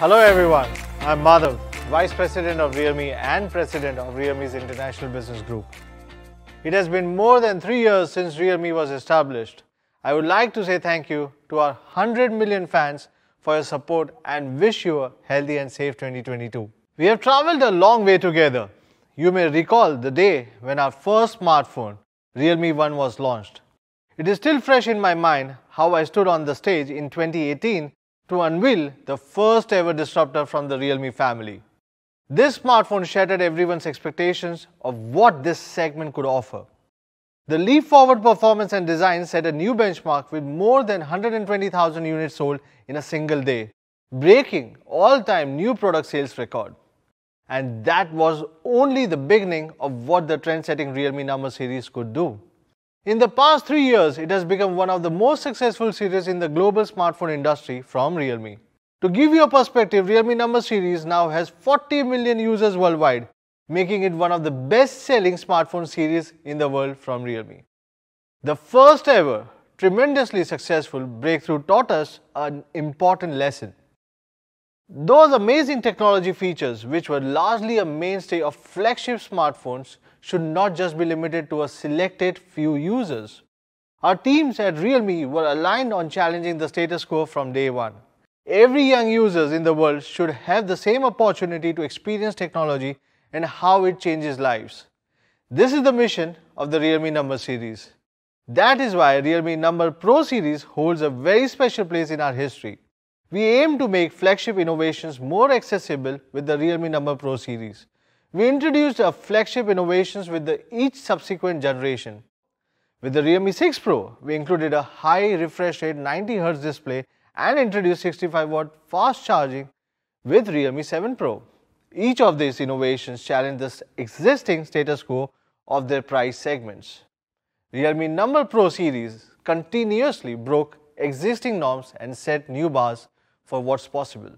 Hello everyone, I'm Madhav, Vice President of Realme and President of Realme's International Business Group. It has been more than 3 years since Realme was established. I would like to say thank you to our 100 million fans for your support and wish you a healthy and safe 2022. We have traveled a long way together. You may recall the day when our first smartphone, Realme 1, was launched. It is still fresh in my mind how I stood on the stage in 2018 to unveil the first ever disruptor from the Realme family. This smartphone shattered everyone's expectations of what this segment could offer. The leap forward performance and design set a new benchmark with more than 120,000 units sold in a single day, breaking all-time new product sales record. And that was only the beginning of what the trend-setting Realme number series could do. In the past 3 years, it has become one of the most successful series in the global smartphone industry from Realme. To give you a perspective, Realme number series now has 40 million users worldwide, making it one of the best-selling smartphone series in the world from Realme. The first ever tremendously successful breakthrough taught us an important lesson. Those amazing technology features, which were largely a mainstay of flagship smartphones, should not just be limited to a selected few users. Our teams at Realme were aligned on challenging the status quo from day one. Every young user in the world should have the same opportunity to experience technology and how it changes lives. This is the mission of the Realme number series. That is why Realme Number Pro series holds a very special place in our history. We aim to make flagship innovations more accessible with the Realme Number Pro series. We introduced our flagship innovations with each subsequent generation. With the Realme 6 Pro, we included a high refresh rate 90Hz display and introduced 65-watt fast charging with Realme 7 Pro. Each of these innovations challenged the existing status quo of their price segments. Realme Number Pro series continuously broke existing norms and set new bars for what's possible.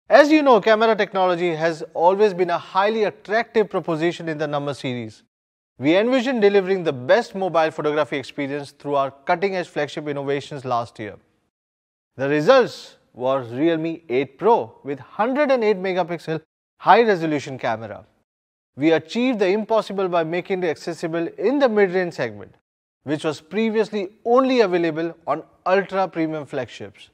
As you know, camera technology has always been a highly attractive proposition in the number series. We envisioned delivering the best mobile photography experience through our cutting-edge flagship innovations last year. The results was Realme 8 Pro with 108 megapixel high-resolution camera. We achieved the impossible by making it accessible in the mid-range segment, which was previously only available on ultra-premium flagships.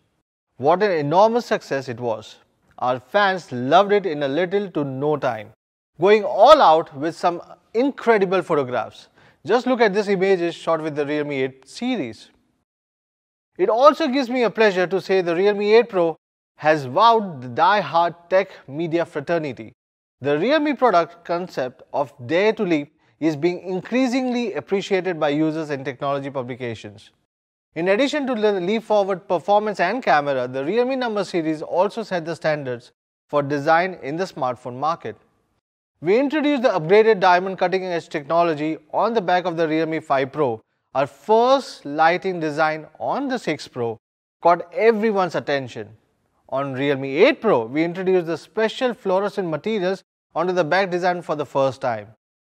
What an enormous success it was. Our fans loved it in a little to no time, going all out with some incredible photographs. Just look at these images shot with the Realme 8 series. It also gives me a pleasure to say the Realme 8 Pro has wowed the die-hard tech media fraternity. The Realme product concept of Dare to Leap is being increasingly appreciated by users and technology publications. In addition to the leap-forward performance and camera, the Realme number series also set the standards for design in the smartphone market. We introduced the upgraded diamond cutting-edge technology on the back of the Realme 5 Pro. Our first lighting design on the 6 Pro caught everyone's attention. On Realme 8 Pro, we introduced the special fluorescent materials onto the back design for the first time,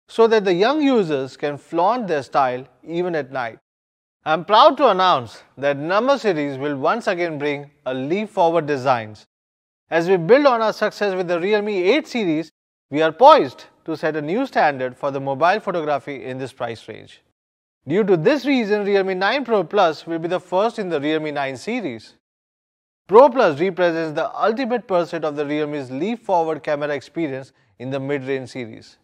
so that the young users can flaunt their style even at night. I am proud to announce that number series will once again bring a leap forward designs. As we build on our success with the Realme 8 series, we are poised to set a new standard for the mobile photography in this price range. Due to this reason, Realme 9 Pro Plus will be the first in the Realme 9 series. Pro Plus represents the ultimate pursuit of the Realme's leap forward camera experience in the mid-range series.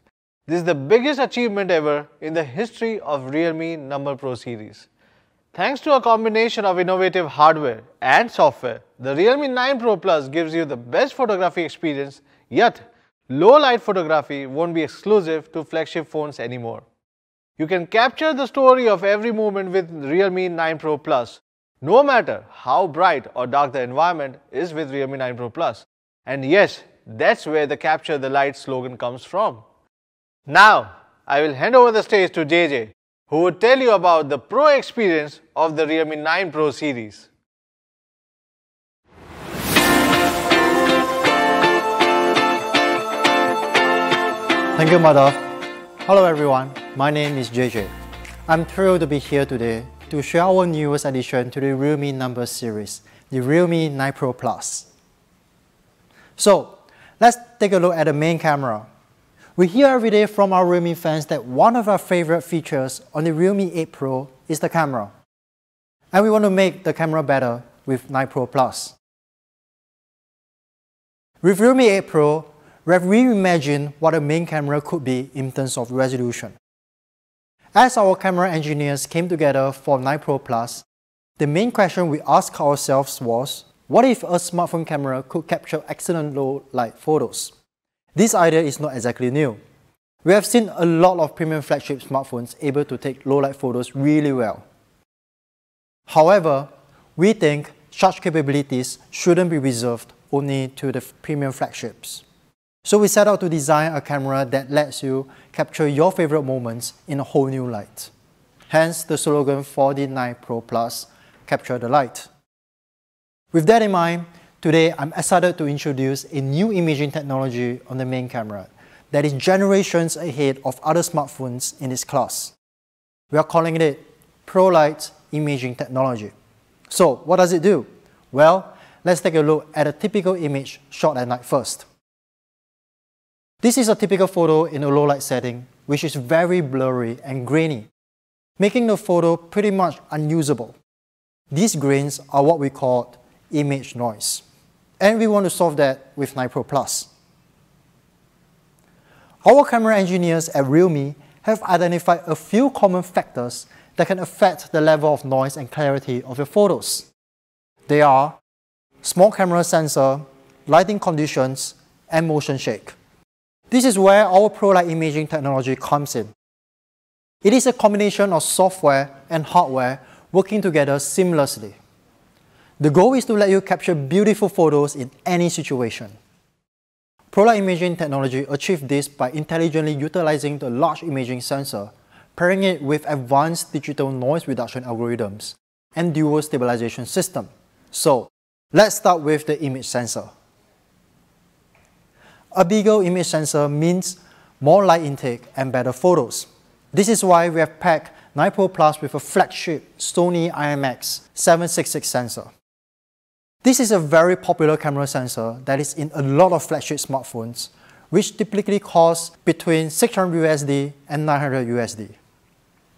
This is the biggest achievement ever in the history of Realme Number Pro series. Thanks to a combination of innovative hardware and software, the Realme 9 Pro Plus gives you the best photography experience, yet low-light photography won't be exclusive to flagship phones anymore. You can capture the story of every moment with Realme 9 Pro Plus, no matter how bright or dark the environment is with Realme 9 Pro Plus. And yes, that's where the Capture the Light slogan comes from. Now, I will hand over the stage to JJ, who will tell you about the Pro experience of the Realme 9 Pro series. Thank you, Madhav. Hello everyone, my name is JJ. I'm thrilled to be here today to share our newest addition to the Realme number series, the Realme 9 Pro Plus. So let's take a look at the main camera. We hear every day from our Realme fans that one of our favorite features on the Realme 8 Pro is the camera. And we want to make the camera better with 9 Pro Plus. With Realme 8 Pro, we have reimagined what a main camera could be in terms of resolution. As our camera engineers came together for 9 Pro Plus, the main question we asked ourselves was, what if a smartphone camera could capture excellent low light photos? This idea is not exactly new. We have seen a lot of premium flagship smartphones able to take low light photos really well. However, we think such capabilities shouldn't be reserved only to the premium flagships. So we set out to design a camera that lets you capture your favorite moments in a whole new light. Hence the slogan for the 9 Pro Plus, Capture the Light. With that in mind, today I'm excited to introduce a new imaging technology on the main camera that is generations ahead of other smartphones in its class. We are calling it ProLight imaging technology. So what does it do? Well, let's take a look at a typical image shot at night first. This is a typical photo in a low light setting, which is very blurry and grainy, making the photo pretty much unusable. These grains are what we call image noise, and we want to solve that with 9 Pro Plus. Our camera engineers at Realme have identified a few common factors that can affect the level of noise and clarity of your photos. They are small camera sensor, lighting conditions, and motion shake. This is where our ProLight imaging technology comes in. It is a combination of software and hardware working together seamlessly. The goal is to let you capture beautiful photos in any situation. ProLight imaging technology achieves this by intelligently utilizing the large imaging sensor, pairing it with advanced digital noise reduction algorithms and dual stabilization system. So, let's start with the image sensor. A bigger image sensor means more light intake and better photos. This is why we have packed 9 Pro Plus with a flagship Sony IMX766 sensor. This is a very popular camera sensor that is in a lot of flagship smartphones, which typically cost between $600 USD and $900 USD.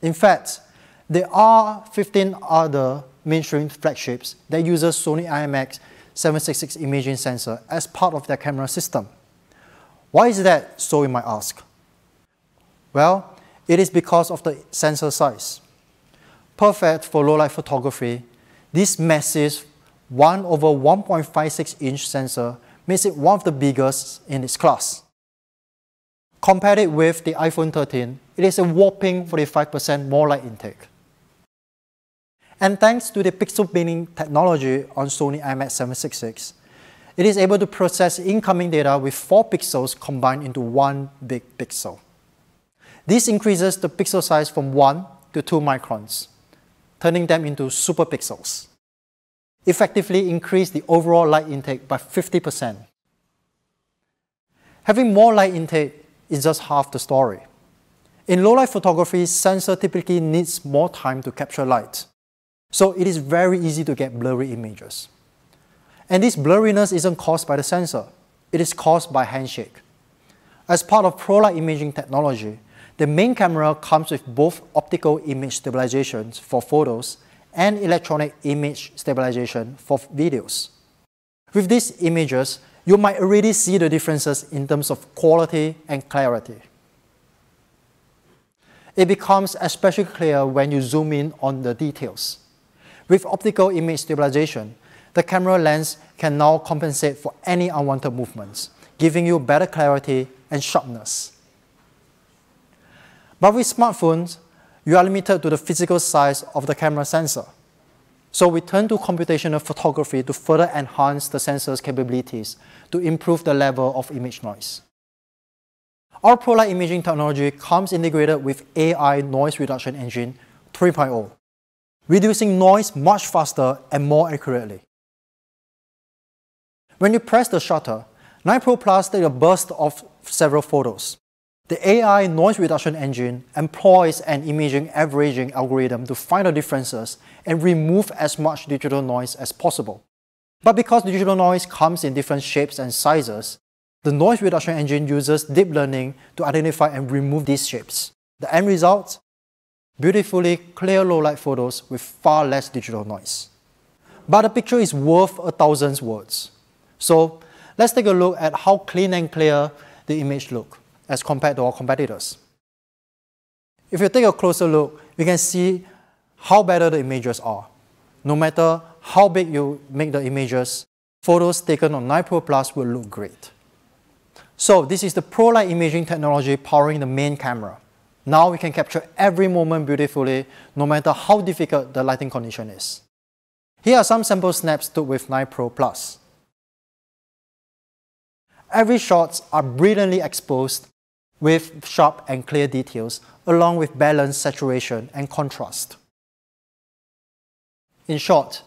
In fact, there are 15 other mainstream flagships that use Sony IMX766 imaging sensor as part of their camera system. Why is that, so you might ask? Well, it is because of the sensor size. Perfect for low light photography, this massive 1/1.56-inch sensor makes it one of the biggest in its class. Compared it with the iPhone 13, it is a whopping 45% more light intake. And thanks to the pixel binning technology on Sony IMX766, it is able to process incoming data with 4 pixels combined into one big pixel. This increases the pixel size from 1 to 2 microns, turning them into super pixels. Effectively increase the overall light intake by 50%. Having more light intake is just half the story. In low light photography, sensor typically needs more time to capture light, so it is very easy to get blurry images. And this blurriness isn't caused by the sensor, it is caused by handshake. As part of ProLight imaging technology, the main camera comes with both optical image stabilization for photos and electronic image stabilization for videos. With these images, you might already see the differences in terms of quality and clarity. It becomes especially clear when you zoom in on the details. With optical image stabilization, the camera lens can now compensate for any unwanted movements, giving you better clarity and sharpness. But with smartphones, you are limited to the physical size of the camera sensor. So we turn to computational photography to further enhance the sensor's capabilities to improve the level of image noise. Our ProLight imaging technology comes integrated with AI Noise Reduction Engine 3.0, reducing noise much faster and more accurately. When you press the shutter, 9 Pro Plus takes a burst of several photos. The AI Noise Reduction Engine employs an imaging averaging algorithm to find the differences and remove as much digital noise as possible. But because digital noise comes in different shapes and sizes, the noise reduction engine uses deep learning to identify and remove these shapes. The end result? Beautifully clear low-light photos with far less digital noise. But a picture is worth 1,000 words. So let's take a look at how clean and clear the image look as compared to our competitors. If you take a closer look, you can see how better the images are. No matter how big you make the images, photos taken on 9 Pro Plus will look great. So this is the ProLight imaging technology powering the main camera. Now we can capture every moment beautifully, no matter how difficult the lighting condition is. Here are some sample snaps took with 9 Pro Plus. Every shots are brilliantly exposed with sharp and clear details, along with balanced saturation and contrast. In short,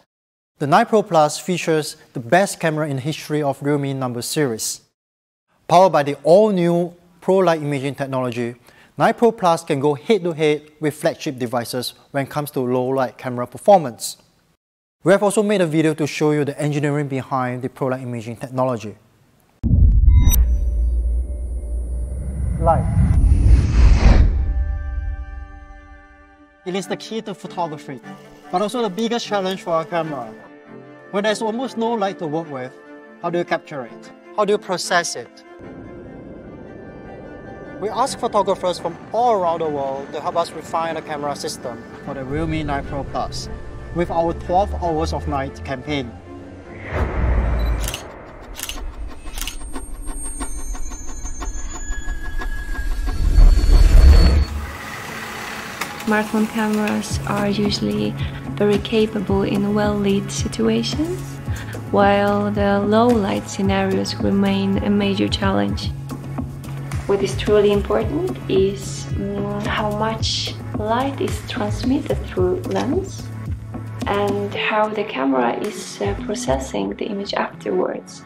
the 9 Pro Plus features the best camera in the history of Realme number series. Powered by the all-new ProLight imaging technology, 9 Pro Plus can go head-to-head with flagship devices when it comes to low-light camera performance. We have also made a video to show you the engineering behind the ProLight imaging technology. Light. It is the key to photography, but also the biggest challenge for our camera. When there's almost no light to work with, how do you capture it? How do you process it? We ask photographers from all around the world to help us refine the camera system for the Realme 9 Pro Plus with our 12 Hours of Night campaign. Smartphone cameras are usually very capable in well-lit situations, while the low-light scenarios remain a major challenge. What is truly important is how much light is transmitted through lens and how the camera is processing the image afterwards.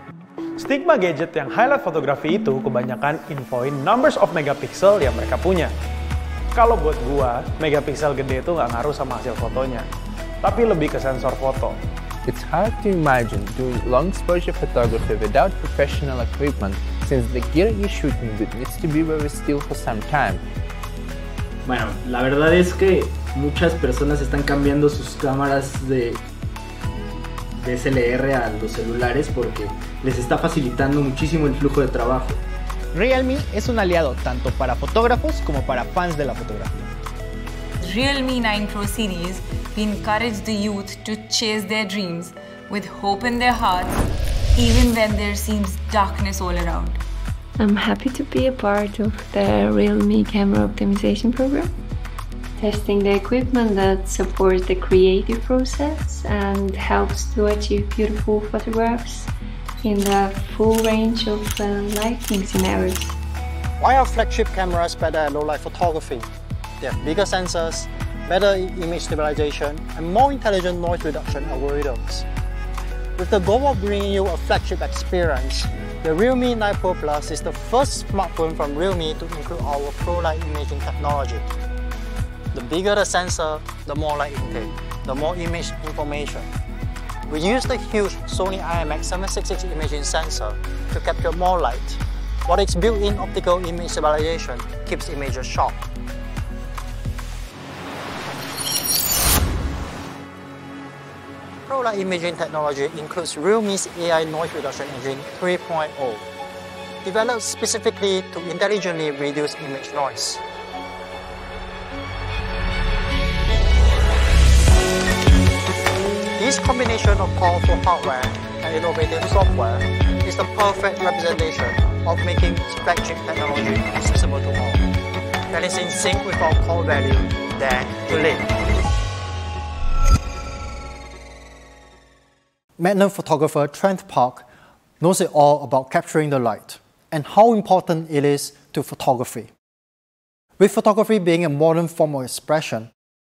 Stigma gadget yang highlight fotografi itu kebanyakan infoin numbers of megapixel yang mereka punya. Kalau buat gua, megapiksel gede itu nggak ngaruh sama hasil fotonya, tapi lebih ke sensor foto. It's hard to imagine doing long exposure photography without professional equipment, since the gear you're shooting with needs to be very still for some time. Bueno, la verdad es que muchas personas están cambiando sus cámaras de DSLR a los celulares porque les está facilitando muchísimo el flujo de trabajo. Realme es un aliado tanto para fotógrafos como para fans de la fotografía. Realme 9 Pro series, we encourage the youth to chase their dreams with hope in their hearts, even when there seems darkness all around. I'm happy to be a part of the Realme camera optimization program, testing the equipment that supports the creative process and helps to achieve beautiful photographs in the full range of lighting scenarios. Why are flagship cameras better at low-light photography? They have bigger sensors, better image stabilization, and more intelligent noise reduction algorithms. With the goal of bringing you a flagship experience, the Realme 9 Pro Plus is the first smartphone from Realme to include our ProLight imaging technology. The bigger the sensor, the more light intake, the more image information. We use the huge Sony IMX766 imaging sensor to capture more light, while its built-in optical image stabilization keeps images sharp. ProLight imaging technology includes Realme's AI noise reduction engine 3.0, developed specifically to intelligently reduce image noise. This combination of powerful hardware and innovative software is the perfect representation of making flagship technology accessible to all. That is in sync with our core value, dare to live. Magnum photographer Trent Park knows it all about capturing the light and how important it is to photography. With photography being a modern form of expression,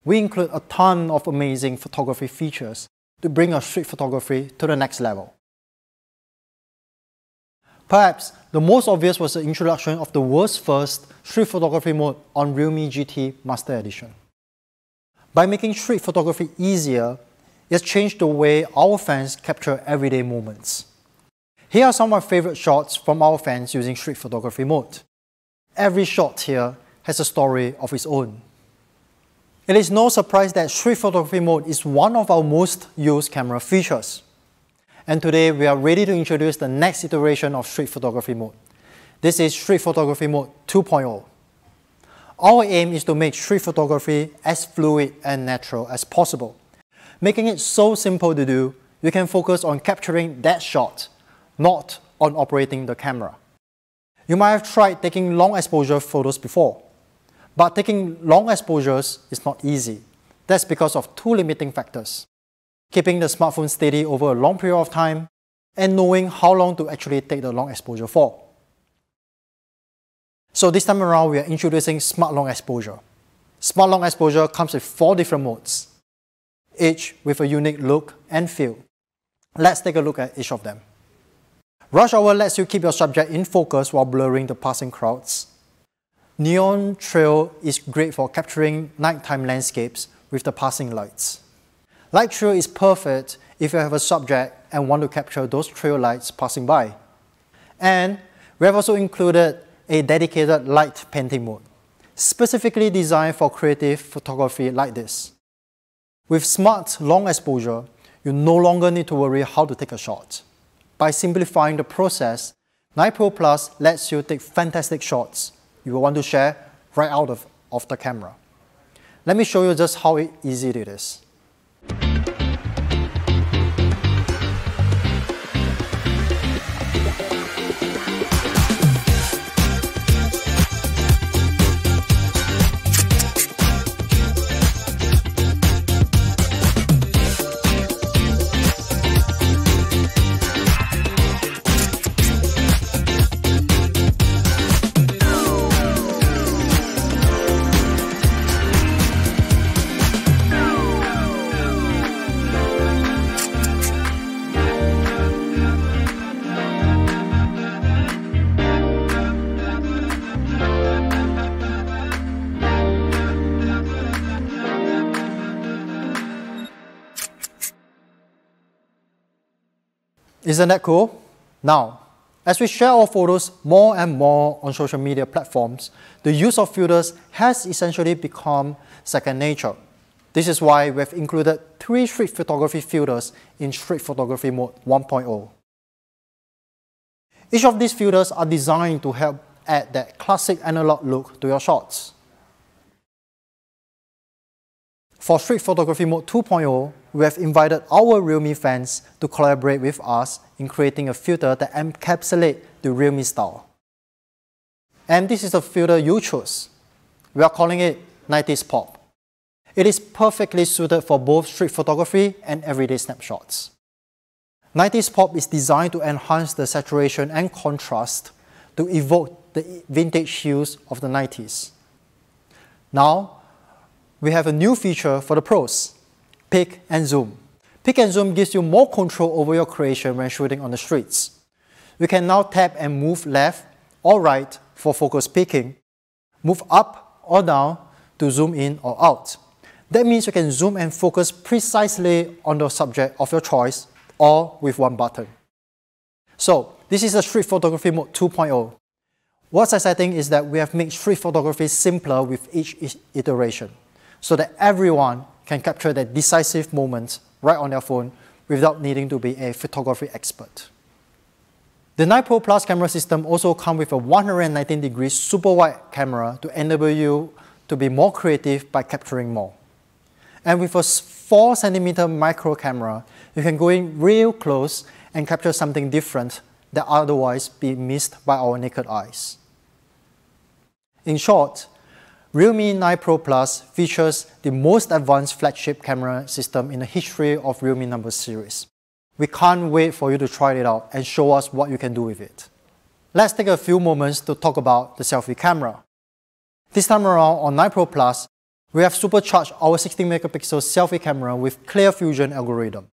we include a ton of amazing photography features to bring our street photography to the next level. Perhaps the most obvious was the introduction of the world's first street photography mode on Realme GT Master Edition. By making street photography easier, It's changed the way our fans capture everyday moments. Here are some of my favorite shots from our fans using street photography mode. Every shot here has a story of its own. It is no surprise that street photography mode is one of our most used camera features. And today we are ready to introduce the next iteration of street photography mode. This is street photography mode 2.0. Our aim is to make street photography as fluid and natural as possible. Making it so simple to do, you can focus on capturing that shot, not on operating the camera. You might have tried taking long exposure photos before, but taking long exposures is not easy. That's because of two limiting factors: keeping the smartphone steady over a long period of time, and knowing how long to actually take the long exposure for. So this time around, we are introducing Smart Long Exposure. Smart Long Exposure comes with 4 different modes, each with a unique look and feel. Let's take a look at each of them. Rush Hour lets you keep your subject in focus while blurring the passing crowds. Neon Trail is great for capturing nighttime landscapes with the passing lights. Light Trail is perfect if you have a subject and want to capture those trail lights passing by. And we have also included a dedicated light painting mode, specifically designed for creative photography like this. With Smart Long Exposure, you no longer need to worry how to take a shot. By simplifying the process, 9 Pro Plus lets you take fantastic shots you will want to share right out of the camera. Let me show you just how easy it is. Isn't that cool? Now, as we share our photos more and more on social media platforms, the use of filters has essentially become second nature. This is why we have included 3 street photography filters in Street Photography Mode 1.0. Each of these filters are designed to help add that classic analog look to your shots. For Street Photography Mode 2.0, we have invited our realme fans to collaborate with us in creating a filter that encapsulates the realme style. And this is the filter you chose. We are calling it 90s Pop. It is perfectly suited for both street photography and everyday snapshots. 90s Pop is designed to enhance the saturation and contrast to evoke the vintage hues of the 90s. Now, we have a new feature for the pros: Pick and Zoom. Pick and Zoom gives you more control over your creation when shooting on the streets. You can now tap and move left or right for focus picking, move up or down to zoom in or out. That means you can zoom and focus precisely on the subject of your choice, all with one button. So, this is the Street Photography Mode 2.0. What's exciting is that we have made street photography simpler with each iteration, so that everyone can capture that decisive moment right on their phone without needing to be a photography expert. The 9 Pro Plus camera system also comes with a 119-degree super wide camera to enable you to be more creative by capturing more. And with a 4cm micro camera, you can go in real close and capture something different that otherwise be missed by our naked eyes. In short, Realme 9 Pro Plus features the most advanced flagship camera system in the history of Realme number series. We can't wait for you to try it out and show us what you can do with it. Let's take a few moments to talk about the selfie camera. This time around on 9 Pro Plus, we have supercharged our 16-megapixel selfie camera with Clear Fusion algorithm.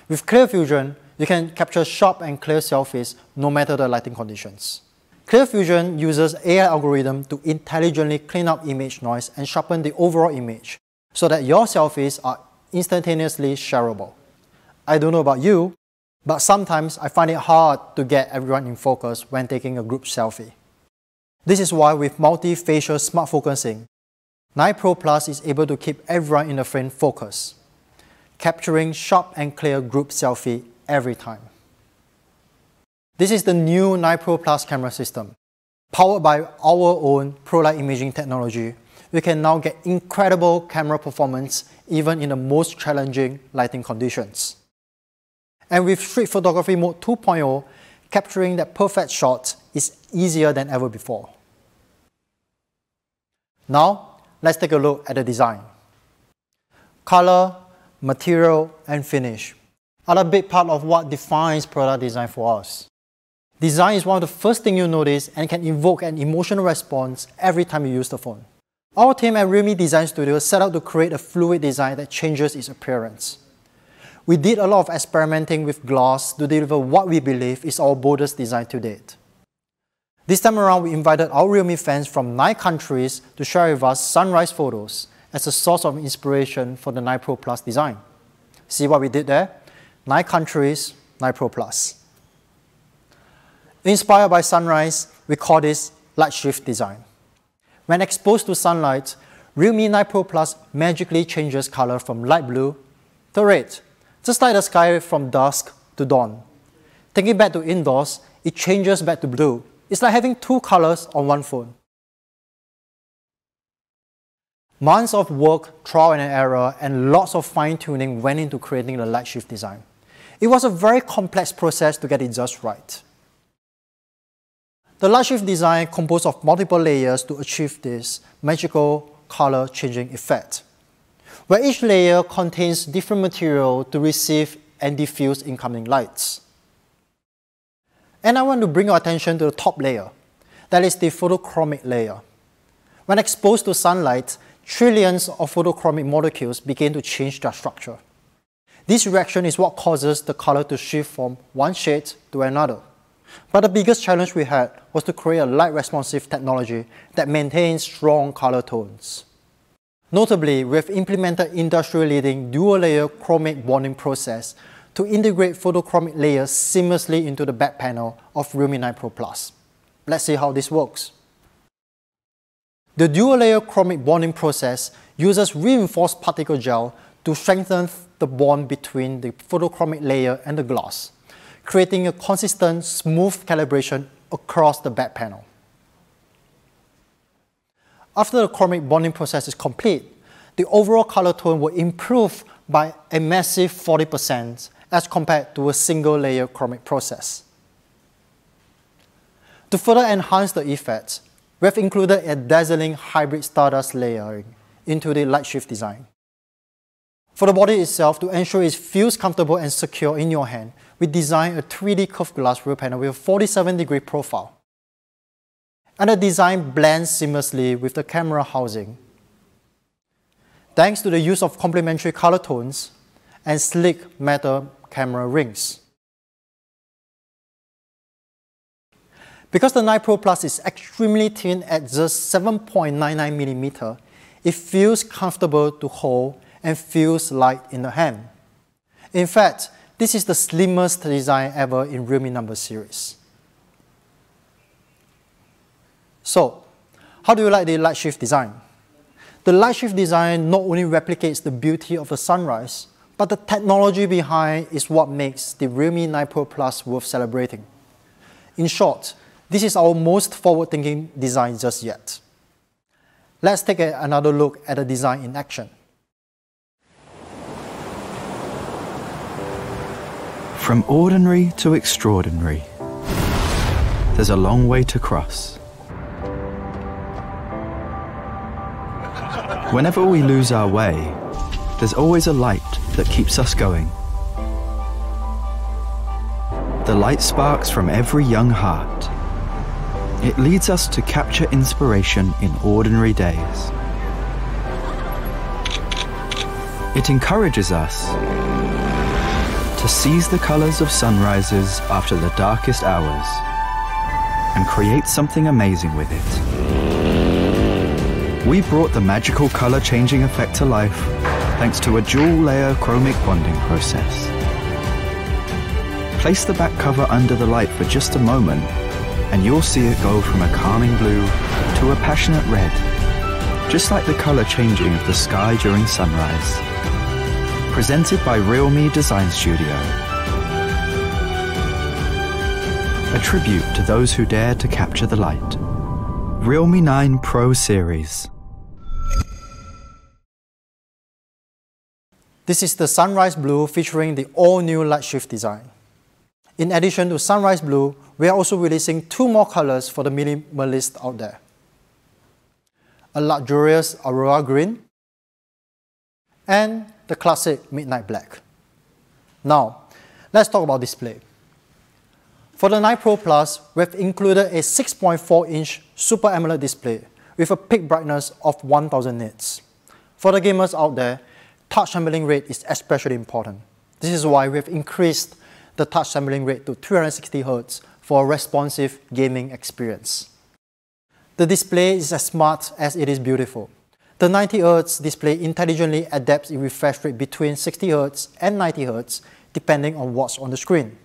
With Clear Fusion, you can capture sharp and clear selfies no matter the lighting conditions. Clear Fusion uses AI algorithm to intelligently clean up image noise and sharpen the overall image so that your selfies are instantaneously shareable. I don't know about you, but sometimes I find it hard to get everyone in focus when taking a group selfie. This is why with multi-facial smart focusing, 9 Pro Plus is able to keep everyone in the frame focused, capturing sharp and clear group selfie every time. This is the new 9 Pro Plus camera system. Powered by our own ProLight imaging technology, we can now get incredible camera performance even in the most challenging lighting conditions. And with Street Photography Mode 2.0, capturing that perfect shot is easier than ever before. Now, let's take a look at the design. Color, material, and finish are a big part of what defines product design for us. Design is one of the first things you notice and can evoke an emotional response every time you use the phone. Our team at Realme Design Studio set out to create a fluid design that changes its appearance. We did a lot of experimenting with glass to deliver what we believe is our boldest design to date. This time around, we invited our Realme fans from 9 countries to share with us sunrise photos as a source of inspiration for the 9 Pro Plus design. See what we did there? 9 countries, 9 Pro Plus. Inspired by sunrise, we call this light shift design. When exposed to sunlight, Realme 9 Pro Plus magically changes color from light blue to red, just like the sky from dusk to dawn. Taking it back to indoors, it changes back to blue. It's like having 2 colors on one phone. Months of work, trial and error, and lots of fine-tuning went into creating the light shift design. It was a very complex process to get it just right. The light shift design composed of multiple layers to achieve this magical color changing effect, where each layer contains different material to receive and diffuse incoming lights. And I want to bring your attention to the top layer, that is the photochromic layer. When exposed to sunlight, trillions of photochromic molecules begin to change their structure. This reaction is what causes the color to shift from one shade to another. But the biggest challenge we had was to create a light-responsive technology that maintains strong color tones. Notably, we have implemented industry-leading dual-layer chromic bonding process to integrate photochromic layers seamlessly into the back panel of Realme 9 Pro Plus. Let's see how this works. The dual-layer chromic bonding process uses reinforced particle gel to strengthen the bond between the photochromic layer and the glass, creating a consistent, smooth calibration across the back panel. After the chromic bonding process is complete, the overall color tone will improve by a massive 40% as compared to a single-layer chromic process. To further enhance the effect, we have included a dazzling hybrid stardust layering into the light shift design. For the body itself, to ensure it feels comfortable and secure in your hand, we designed a 3D curved glass rear panel with a 47-degree profile. And the design blends seamlessly with the camera housing, thanks to the use of complementary color tones and sleek metal camera rings. Because the 9 Pro Plus is extremely thin at just 7.99mm, it feels comfortable to hold and feels light in the hand. In fact, this is the slimmest design ever in Realme number series. So, how do you like the light shift design? The light shift design not only replicates the beauty of the sunrise, but the technology behind is what makes the Realme 9 Pro Plus worth celebrating. In short, this is our most forward-thinking design just yet. Let's take another look at the design in action. From ordinary to extraordinary, there's a long way to cross. Whenever we lose our way, there's always a light that keeps us going. The light sparks from every young heart. It leads us to capture inspiration in ordinary days. It encourages us to seize the colors of sunrises after the darkest hours and create something amazing with it. We brought the magical color changing effect to life thanks to a dual-layer chromic bonding process. Place the back cover under the light for just a moment, and you'll see it go from a calming blue to a passionate red, just like the color changing of the sky during sunrise. Presented by realme Design Studio. A tribute to those who dare to capture the light. Realme 9 Pro Series. This is the Sunrise Blue featuring the all-new light shift design. In addition to Sunrise Blue, we are also releasing 2 more colors for the minimalist out there. A luxurious Aurora Green and the classic Midnight Black. Now, let's talk about display. For the 9 Pro Plus, we've included a 6.4-inch Super AMOLED display with a peak brightness of 1000 nits. For the gamers out there, touch sampling rate is especially important. This is why we've increased the touch sampling rate to 360 Hz for a responsive gaming experience. The display is as smart as it is beautiful. The 90 Hz display intelligently adapts its refresh rate between 60 Hz and 90 Hz depending on what's on the screen.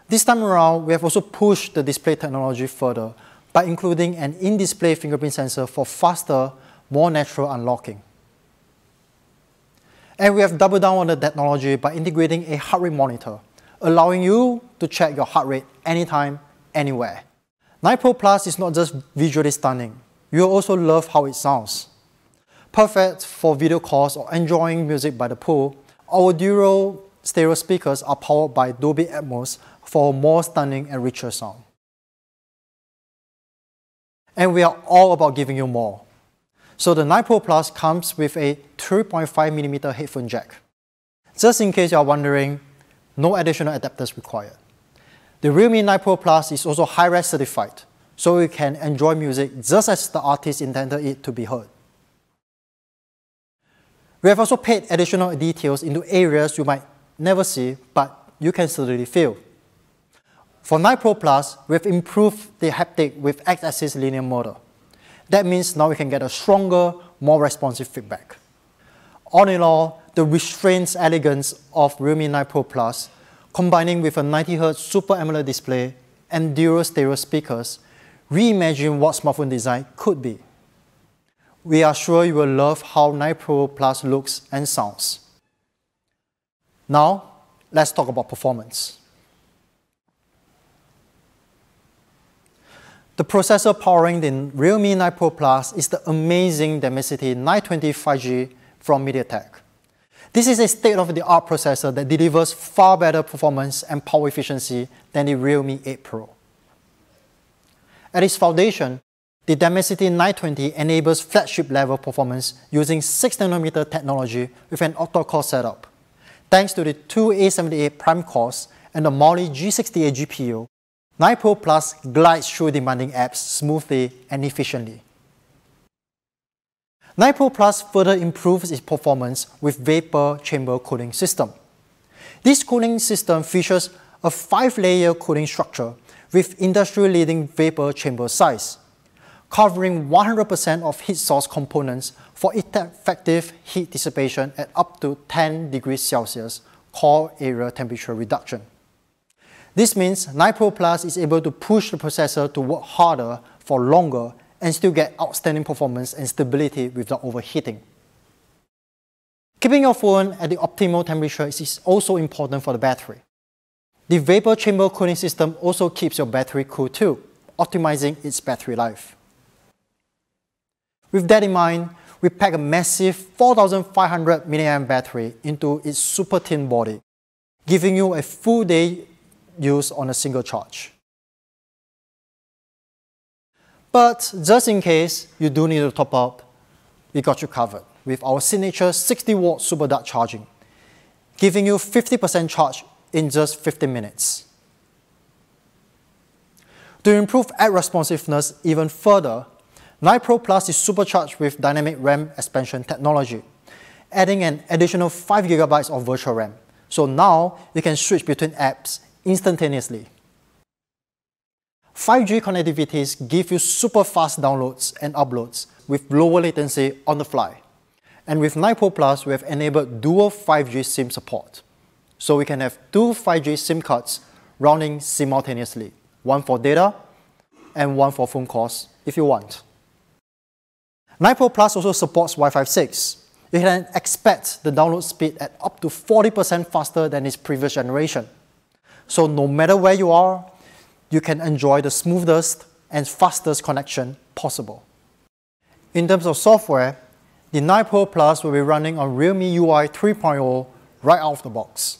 This time around, we have also pushed the display technology further by including an in-display fingerprint sensor for faster, more natural unlocking. And we have doubled down on the technology by integrating a heart rate monitor, allowing you to check your heart rate anytime, anywhere. 9 Pro Plus is not just visually stunning, you'll also love how it sounds. Perfect for video calls or enjoying music by the pool, our dual stereo speakers are powered by Dolby Atmos for more stunning and richer sound. And we are all about giving you more. So the 9 Pro Plus comes with a 3.5mm headphone jack. Just in case you are wondering, no additional adapters required. The Realme 9 Pro Plus is also high-res certified, so you can enjoy music just as the artist intended it to be heard. We have also paid additional details into areas you might never see, but you can certainly feel. For 9 Pro Plus, we have improved the haptic with X-axis linear motor. That means now we can get a stronger, more responsive feedback. All in all, the restrained elegance of Realme 9 Pro Plus, combining with a 90Hz Super AMOLED display and dual stereo speakers, reimagine what smartphone design could be. We are sure you will love how 9 Pro Plus looks and sounds. Now, let's talk about performance. The processor powering the Realme 9 Pro Plus is the amazing Dimensity 920 5G from MediaTek. This is a state-of-the-art processor that delivers far better performance and power efficiency than the Realme 8 Pro. At its foundation, the Dimensity 920 enables flagship-level performance using 6nm technology with an octa-core setup. Thanks to the 2 A78 Prime cores and the Mali G68 GPU, 9 Pro Plus glides through demanding apps smoothly and efficiently. 9 Pro Plus further improves its performance with vapor chamber cooling system. This cooling system features a 5-layer cooling structure with industry-leading vapor chamber size, covering 100% of heat source components for effective heat dissipation at up to 10 degrees Celsius core area temperature reduction. This means 9 Pro Plus is able to push the processor to work harder for longer and still get outstanding performance and stability without overheating. Keeping your phone at the optimal temperature is also important for the battery. The vapor chamber cooling system also keeps your battery cool too, optimizing its battery life. With that in mind, we pack a massive 4500 mAh battery into its super thin body, giving you a full day use on a single charge. But just in case you do need to top up, we got you covered with our signature 60-watt super dark charging, giving you 50% charge in just 15 minutes. To improve app responsiveness even further, 9 Pro Plus is supercharged with dynamic RAM expansion technology, adding an additional 5 GB of virtual RAM. So now you can switch between apps instantaneously. 5G connectivities give you super fast downloads and uploads with lower latency on the fly. And with 9 Pro Plus, we have enabled dual 5G SIM support. So we can have two 5G SIM cards running simultaneously, one for data and one for phone calls if you want. 9 Pro Plus also supports Wi-Fi 6. You can expect the download speed at up to 40% faster than its previous generation. So no matter where you are, you can enjoy the smoothest and fastest connection possible. In terms of software, the 9 Pro Plus will be running on Realme UI 3.0 right out of the box.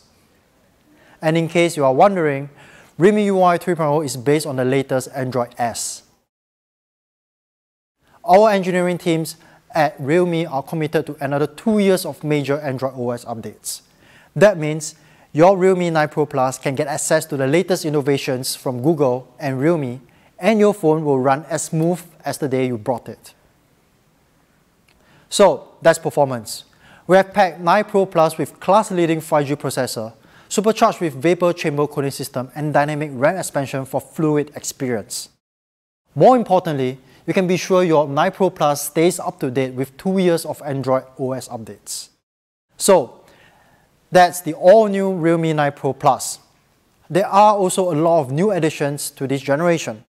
And in case you are wondering, Realme UI 3.0 is based on the latest Android S. Our engineering teams at Realme are committed to another 2 years of major Android OS updates. That means your Realme 9 Pro Plus can get access to the latest innovations from Google and Realme, and your phone will run as smooth as the day you bought it. So that's performance. We have packed 9 Pro Plus with class-leading 5G processor, supercharged with vapor chamber cooling system and dynamic RAM expansion for fluid experience. More importantly, you can be sure your 9 Pro Plus stays up to date with 2 years of Android OS updates. So that's the all-new Realme 9 Pro Plus. There are also a lot of new additions to this generation.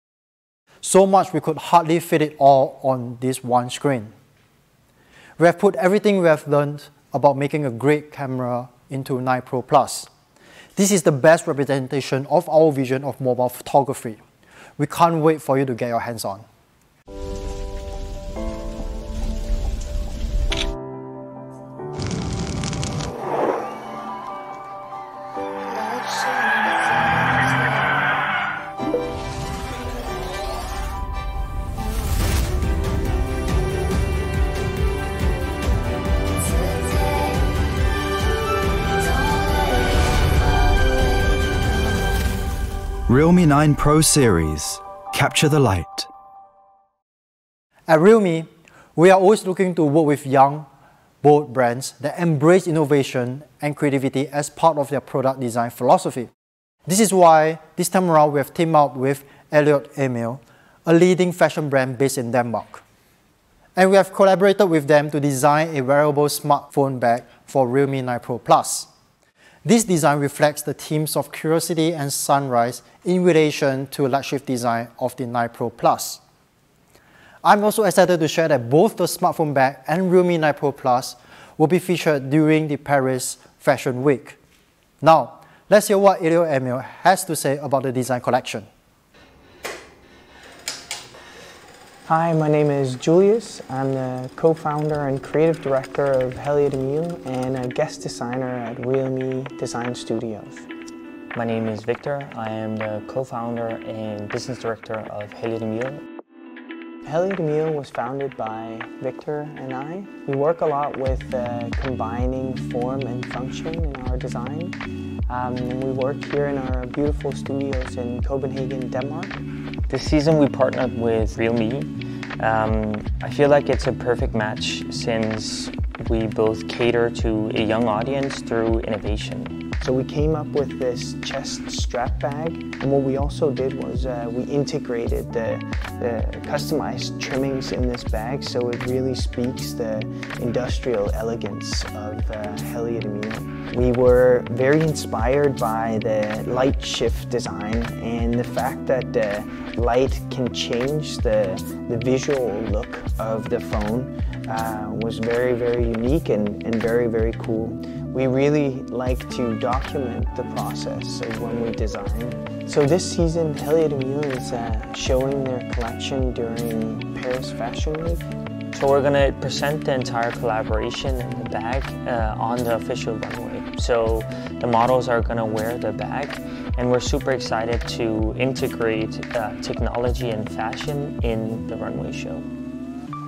So much we could hardly fit it all on this one screen. We have put everything we have learned about making a great camera into 9 Pro Plus. This is the best representation of our vision of mobile photography. We can't wait for you to get your hands on. Realme 9 Pro Series. Capture the light. At Realme, we are always looking to work with young, bold brands that embrace innovation and creativity as part of their product design philosophy. This is why this time around we have teamed up with Elliot Emil, a leading fashion brand based in Denmark. And we have collaborated with them to design a wearable smartphone bag for Realme 9 Pro Plus. This design reflects the themes of curiosity and sunrise in relation to light shift design of the 9 Pro Plus. I'm also excited to share that both the smartphone bag and Realme 9 Pro Plus will be featured during the Paris Fashion Week. Now, let's hear what Elliot Emil has to say about the design collection. Hi, my name is Julius. I'm the co-founder and creative director of Elliot Emil and a guest designer at Realme Design Studios. My name is Victor. I am the co-founder and business director of Elliot Emil. Elliot Emil was founded by Victor and I. We work a lot with combining form and function in our design. We work here in our beautiful studios in Copenhagen, Denmark. This season we partnered with Realme. I feel like it's a perfect match since we both cater to a young audience through innovation. So we came up with this chest strap bag, and what we also did was we integrated the customized trimmings in this bag, so it really speaks the industrial elegance of Elliot Emil. We were very inspired by the light shift design and the fact that light can change the visual look of the phone was very, very unique and very, very cool. We really like to document the process of when we design. So this season, Elliot Emil is showing their collection during Paris Fashion Week. So we're going to present the entire collaboration in the bag on the official runway. So the models are going to wear the bag, and we're super excited to integrate technology and fashion in the runway show.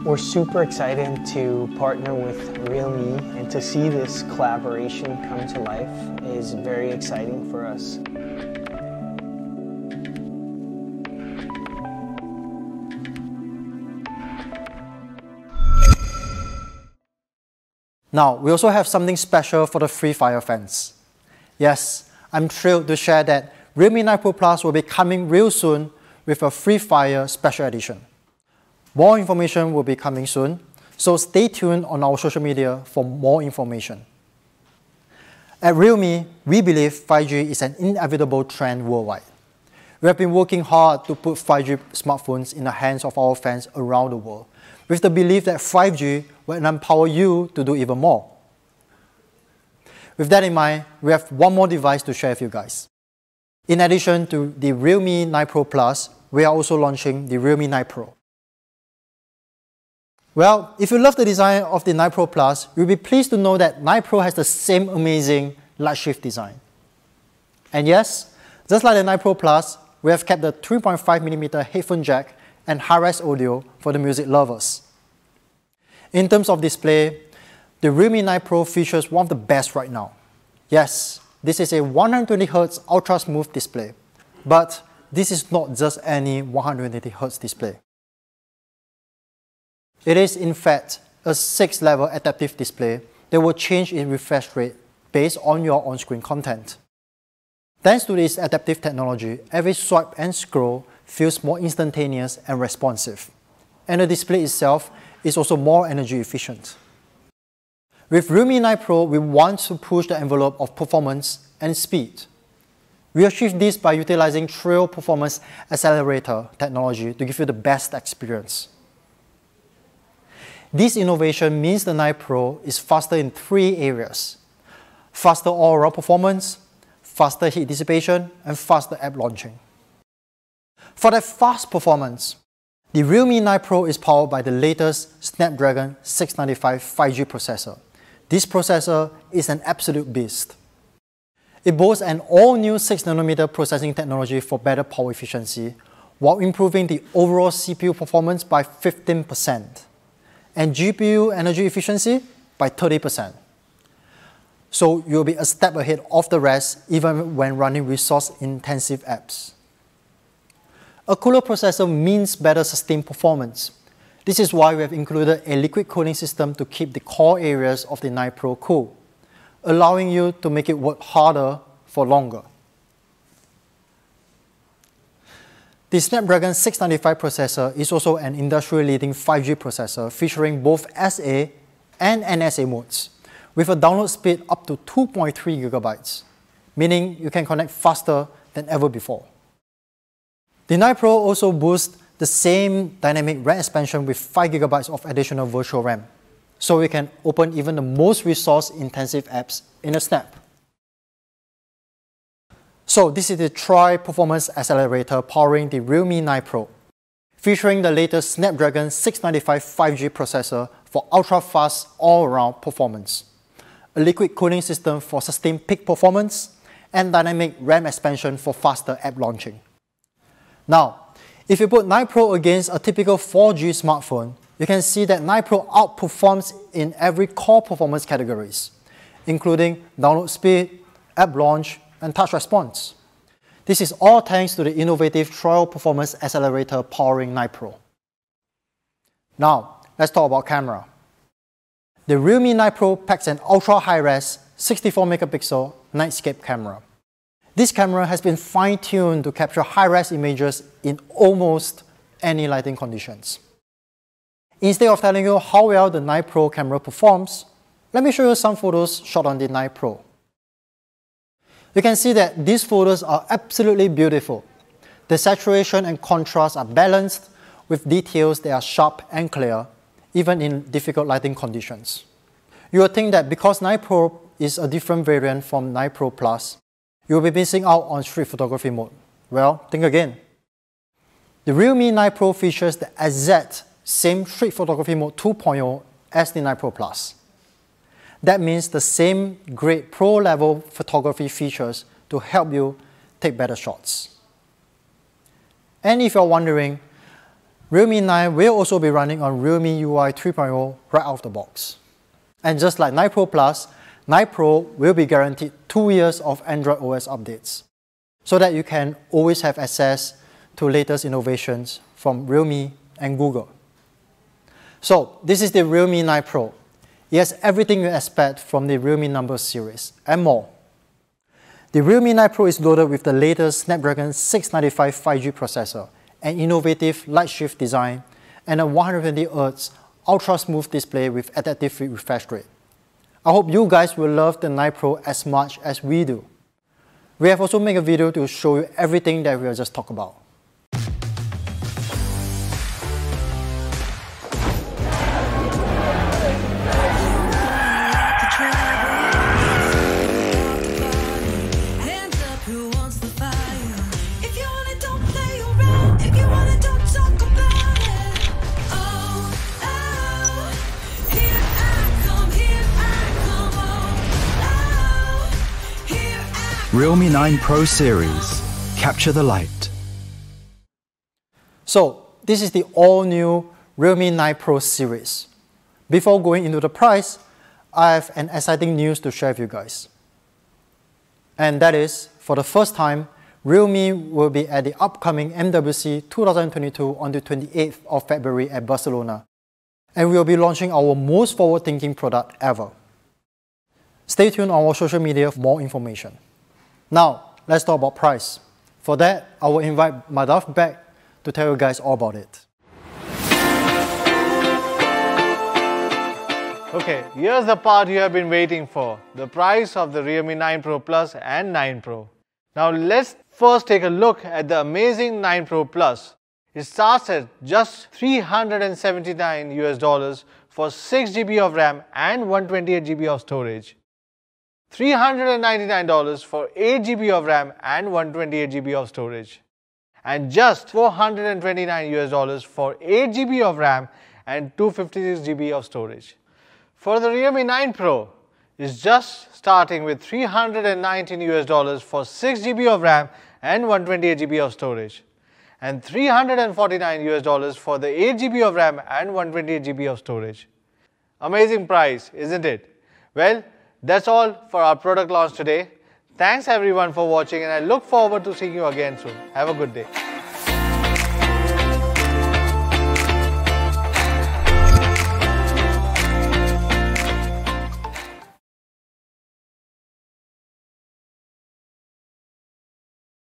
We're super excited to partner with Realme, and to see this collaboration come to life is very exciting for us. Now, we also have something special for the Free Fire fans. Yes, I'm thrilled to share that Realme 9 Pro Plus will be coming real soon with a Free Fire special edition. More information will be coming soon, So stay tuned on our social media for more information. At Realme, we believe 5G is an inevitable trend worldwide. We have been working hard to put 5G smartphones in the hands of our fans around the world, with the belief that 5G will empower you to do even more. With that in mind, we have one more device to share with you guys. In addition to the Realme 9 Pro Plus, we are also launching the Realme 9 Pro. Well, if you love the design of the 9 Pro Plus, you'll be pleased to know that 9 Pro has the same amazing light shift design. And yes, just like the 9 Pro Plus, we have kept the 3.5mm headphone jack and high-res audio for the music lovers. In terms of display, the Realme 9 Pro features one of the best right now. Yes, this is a 120Hz ultra-smooth display, but this is not just any 120Hz display. It is, in fact, a 6-level adaptive display that will change its refresh rate based on your on-screen content. Thanks to this adaptive technology, every swipe and scroll feels more instantaneous and responsive, and the display itself is also more energy efficient. With Realme 9 Pro, we want to push the envelope of performance and speed. We achieve this by utilizing Trail Performance Accelerator technology to give you the best experience. This innovation means the 9 Pro is faster in 3 areas: faster all-around performance, faster heat dissipation, and faster app launching. For that fast performance, the Realme 9 Pro is powered by the latest Snapdragon 695 5G processor. This processor is an absolute beast. It boasts an all-new 6nm processing technology for better power efficiency, while improving the overall CPU performance by 15%, and GPU energy efficiency by 30%. So you'll be a step ahead of the rest even when running resource-intensive apps. A cooler processor means better sustained performance. This is why we have included a liquid cooling system to keep the core areas of the 9 Pro cool, allowing you to make it work harder for longer. The Snapdragon 695 processor is also an industry-leading 5G processor featuring both SA and NSA modes, with a download speed up to 2.3 GB, meaning you can connect faster than ever before. The 9 Pro also boasts the same dynamic RAM expansion with 5 GB of additional virtual RAM, so we can open even the most resource-intensive apps in a snap. So this is the Tri-Performance Accelerator powering the Realme 9 Pro, featuring the latest Snapdragon 695 5G processor for ultra-fast all-around performance, a liquid cooling system for sustained peak performance, and dynamic RAM expansion for faster app launching. Now, if you put 9 Pro against a typical 4G smartphone, you can see that 9 Pro outperforms in every core performance categories, including download speed, app launch, and touch response. This is all thanks to the innovative Trail Performance Accelerator powering 9 Pro. Now, let's talk about camera. The Realme 9 Pro packs an ultra high-res 64MP nightscape camera. This camera has been fine-tuned to capture high-res images in almost any lighting conditions. Instead of telling you how well the 9 Pro camera performs, let me show you some photos shot on the 9 Pro. You can see that these photos are absolutely beautiful. The saturation and contrast are balanced with details that are sharp and clear, even in difficult lighting conditions. You will think that because 9 Pro is a different variant from 9 Pro Plus, you will be missing out on street photography mode. Well, think again. The Realme 9 Pro features the exact same street photography mode 2.0 as the 9 Pro Plus. That means the same great pro-level photography features to help you take better shots. And if you're wondering, Realme 9 will also be running on Realme UI 3.0 right out of the box. And just like 9 Pro Plus, 9 Pro will be guaranteed 2 years of Android OS updates, so that you can always have access to latest innovations from Realme and Google. So this is the Realme 9 Pro. It has everything you expect from the Realme Numbers series and more. The Realme 9 Pro is loaded with the latest Snapdragon 695 5G processor, an innovative light shift design, and a 120Hz ultra smooth display with adaptive refresh rate. I hope you guys will love the 9 Pro as much as we do. We have also made a video to show you everything that we have just talked about. Realme 9 Pro series. Capture the light. So, this is the all-new Realme 9 Pro series. Before going into the price, I have an exciting news to share with you guys. And that is, for the first time, Realme will be at the upcoming MWC 2022 on the 28th of February at Barcelona. And we will be launching our most forward-thinking product ever. Stay tuned on our social media for more information. Now, let's talk about price. For that, I will invite Madhav back to tell you guys all about it. Okay, here's the part you have been waiting for, the price of the Realme 9 Pro Plus and 9 Pro. Now let's first take a look at the amazing 9 Pro Plus. It starts at just $379 US for 6 GB of RAM and 128 GB of storage. $399 for 8 GB of RAM and 128 GB of storage. And just $429 US for 8 GB of RAM and 256 GB of storage. For the Realme 9 Pro, it's just starting with $319 US for 6 GB of RAM and 128 GB of storage. And $349 US for the 8 GB of RAM and 128 GB of storage. Amazing price, isn't it? Well, that's all for our product launch today. Thanks everyone for watching, and I look forward to seeing you again soon. Have a good day.